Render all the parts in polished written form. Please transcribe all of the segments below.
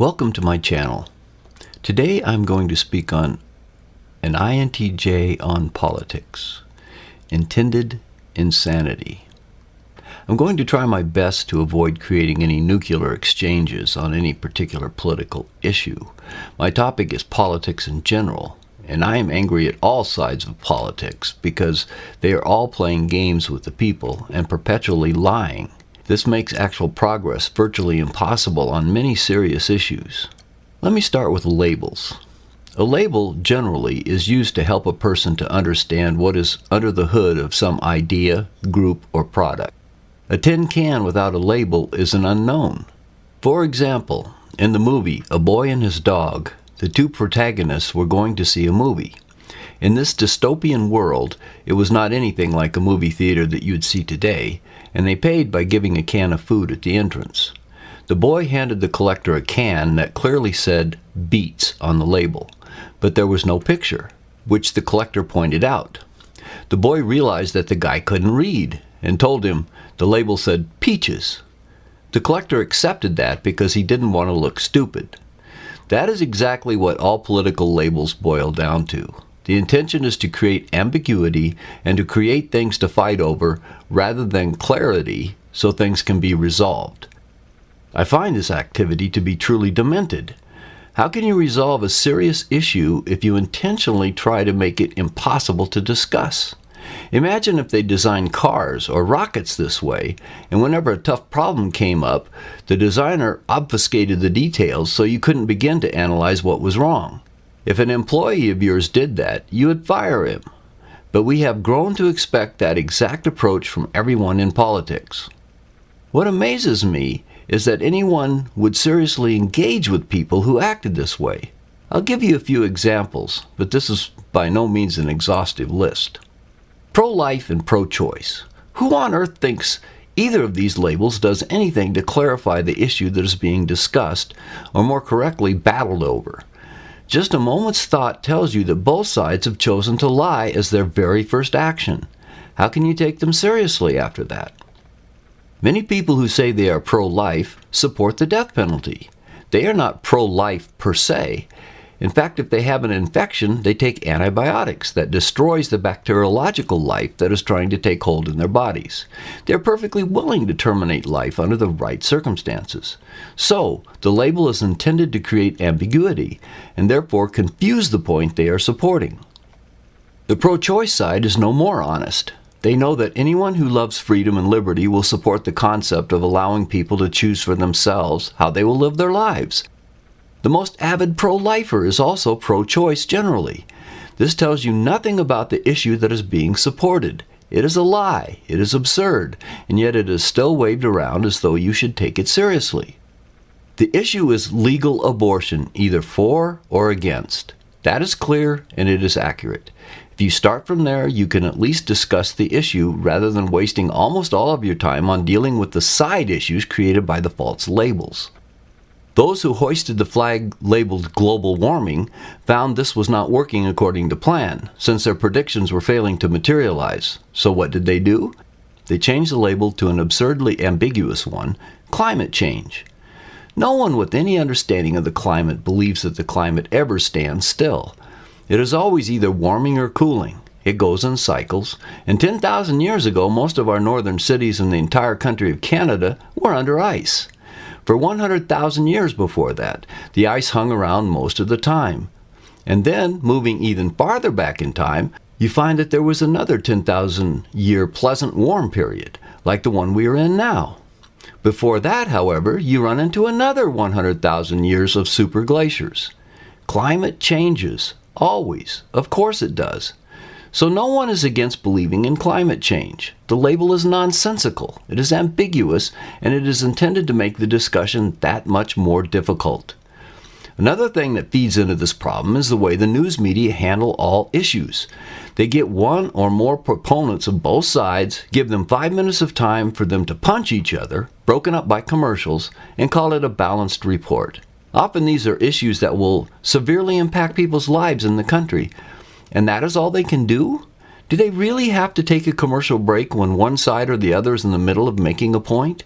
Welcome to my channel. Today I'm going to speak on an INTJ on politics, intended insanity. I'm going to try my best to avoid creating any nuclear exchanges on any particular political issue. My topic is politics in general, and I am angry at all sides of politics because they are all playing games with the people and perpetually lying. This makes actual progress virtually impossible on many serious issues. Let me start with labels. A label generally is used to help a person to understand what is under the hood of some idea, group, or product. A tin can without a label is an unknown. For example, in the movie A Boy and His Dog, the two protagonists were going to see a movie. In this dystopian world, it was not anything like a movie theater that you'd see today, and they paid by giving a can of food at the entrance. The boy handed the collector a can that clearly said "Beets" on the label, but there was no picture, which the collector pointed out. The boy realized that the guy couldn't read and told him the label said "Peaches." The collector accepted that because he didn't want to look stupid. That is exactly what all political labels boil down to. The intention is to create ambiguity and to create things to fight over rather than clarity so things can be resolved. I find this activity to be truly demented. How can you resolve a serious issue if you intentionally try to make it impossible to discuss? Imagine if they designed cars or rockets this way, and whenever a tough problem came up, the designer obfuscated the details so you couldn't begin to analyze what was wrong. If an employee of yours did that, you would fire him. But we have grown to expect that exact approach from everyone in politics. What amazes me is that anyone would seriously engage with people who acted this way. I'll give you a few examples, but this is by no means an exhaustive list. Pro-life and pro-choice. Who on earth thinks either of these labels does anything to clarify the issue that is being discussed, or more correctly, battled over? Just a moment's thought tells you that both sides have chosen to lie as their very first action. How can you take them seriously after that? Many people who say they are pro-life support the death penalty. They are not pro-life per se. In fact, if they have an infection, they take antibiotics that destroys the bacteriological life that is trying to take hold in their bodies. They're perfectly willing to terminate life under the right circumstances. So, the label is intended to create ambiguity and therefore confuse the point they are supporting. The pro-choice side is no more honest. They know that anyone who loves freedom and liberty will support the concept of allowing people to choose for themselves how they will live their lives. The most avid pro-lifer is also pro-choice generally. This tells you nothing about the issue that is being supported. It is a lie, it is absurd, and yet it is still waved around as though you should take it seriously. The issue is legal abortion, either for or against. That is clear and it is accurate. If you start from there, you can at least discuss the issue rather than wasting almost all of your time on dealing with the side issues created by the false labels. Those who hoisted the flag labeled global warming found this was not working according to plan, since their predictions were failing to materialize. So what did they do? They changed the label to an absurdly ambiguous one, climate change. No one with any understanding of the climate believes that the climate ever stands still. It is always either warming or cooling. It goes in cycles, and 10,000 years ago most of our northern cities in the entire country of Canada were under ice. For 100,000 years before that, the ice hung around most of the time. And then, moving even farther back in time, you find that there was another 10,000 year pleasant warm period, like the one we are in now. Before that, however, you run into another 100,000 years of super glaciers. Climate changes, always. Of course it does. So no one is against believing in climate change. The label is nonsensical, it is ambiguous, and it is intended to make the discussion that much more difficult. Another thing that feeds into this problem is the way the news media handle all issues. They get one or more proponents of both sides, give them 5 minutes of time for them to punch each other, broken up by commercials, and call it a balanced report. Often these are issues that will severely impact people's lives in the country. And that is all they can do? Do they really have to take a commercial break when one side or the other is in the middle of making a point?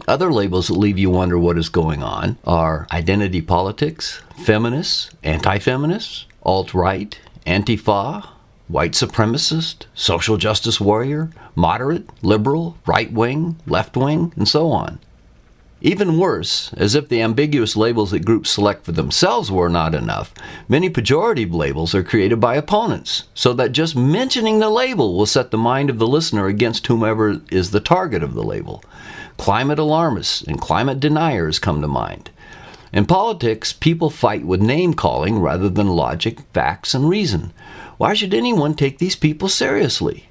Other labels that leave you wonder what is going on are identity politics, feminists, anti-feminists, alt-right, Antifa, white supremacist, social justice warrior, moderate, liberal, right-wing, left-wing, and so on. Even worse, as if the ambiguous labels that groups select for themselves were not enough, many pejorative labels are created by opponents, so that just mentioning the label will set the mind of the listener against whomever is the target of the label. Climate alarmists and climate deniers come to mind. In politics, people fight with name-calling rather than logic, facts, and reason. Why should anyone take these people seriously?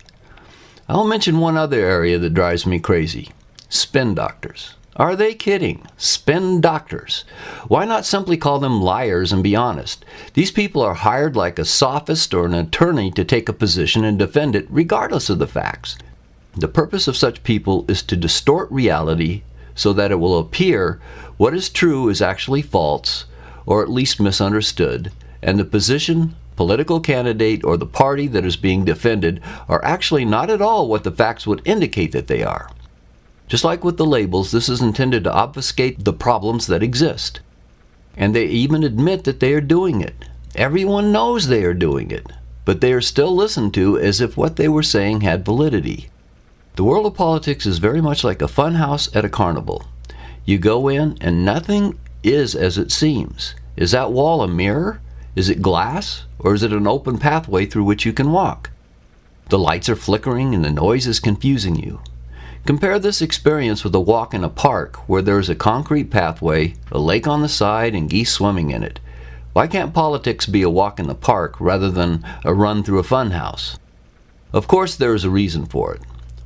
I'll mention one other area that drives me crazy. Spin doctors. Are they kidding? Spin doctors. Why not simply call them liars and be honest? These people are hired like a sophist or an attorney to take a position and defend it regardless of the facts. The purpose of such people is to distort reality so that it will appear what is true is actually false, or at least misunderstood, and the position, political candidate, or the party that is being defended are actually not at all what the facts would indicate that they are. Just like with the labels, this is intended to obfuscate the problems that exist. And they even admit that they are doing it. Everyone knows they are doing it, but they are still listened to as if what they were saying had validity. The world of politics is very much like a fun house at a carnival. You go in and nothing is as it seems. Is that wall a mirror? Is it glass? Or is it an open pathway through which you can walk? The lights are flickering and the noise is confusing you. Compare this experience with a walk in a park where there is a concrete pathway, a lake on the side, and geese swimming in it. Why can't politics be a walk in the park rather than a run through a fun house? Of course there is a reason for it.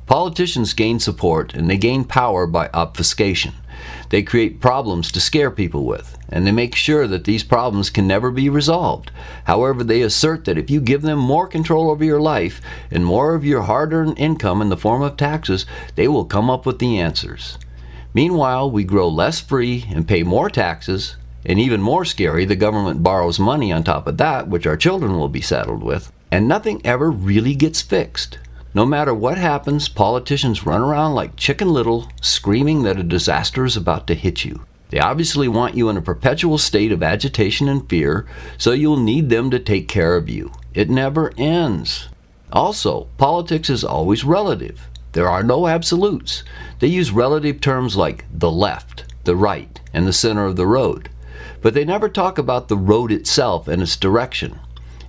Politicians gain support and they gain power by obfuscation. They create problems to scare people with, and they make sure that these problems can never be resolved. However, they assert that if you give them more control over your life and more of your hard-earned income in the form of taxes, they will come up with the answers. Meanwhile, we grow less free and pay more taxes, and even more scary, the government borrows money on top of that, which our children will be saddled with, and nothing ever really gets fixed. No matter what happens, politicians run around like Chicken Little, screaming that a disaster is about to hit you. They obviously want you in a perpetual state of agitation and fear, so you'll need them to take care of you. It never ends. Also, politics is always relative. There are no absolutes. They use relative terms like the left, the right, and the center of the road. But they never talk about the road itself and its direction.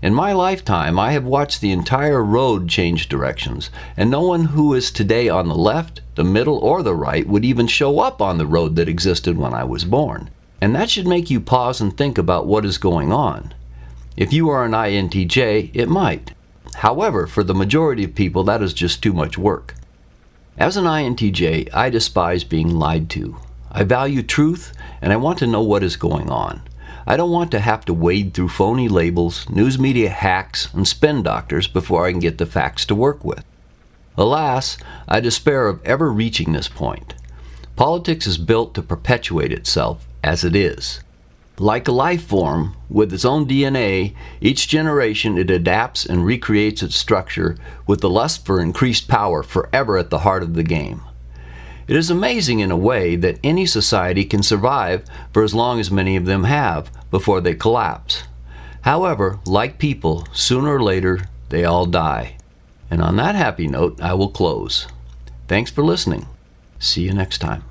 In my lifetime, I have watched the entire road change directions, and no one who is today on the left, the middle, or the right would even show up on the road that existed when I was born. And that should make you pause and think about what is going on. If you are an INTJ, it might. However, for the majority of people, that is just too much work. As an INTJ, I despise being lied to. I value truth, and I want to know what is going on. I don't want to have to wade through phony labels, news media hacks, and spin doctors before I can get the facts to work with. Alas, I despair of ever reaching this point. Politics is built to perpetuate itself as it is. Like a life form, with its own DNA, each generation it adapts and recreates its structure with the lust for increased power forever at the heart of the game. It is amazing in a way that any society can survive for as long as many of them have before they collapse. However, like people, sooner or later, they all die. And on that happy note, I will close. Thanks for listening. See you next time.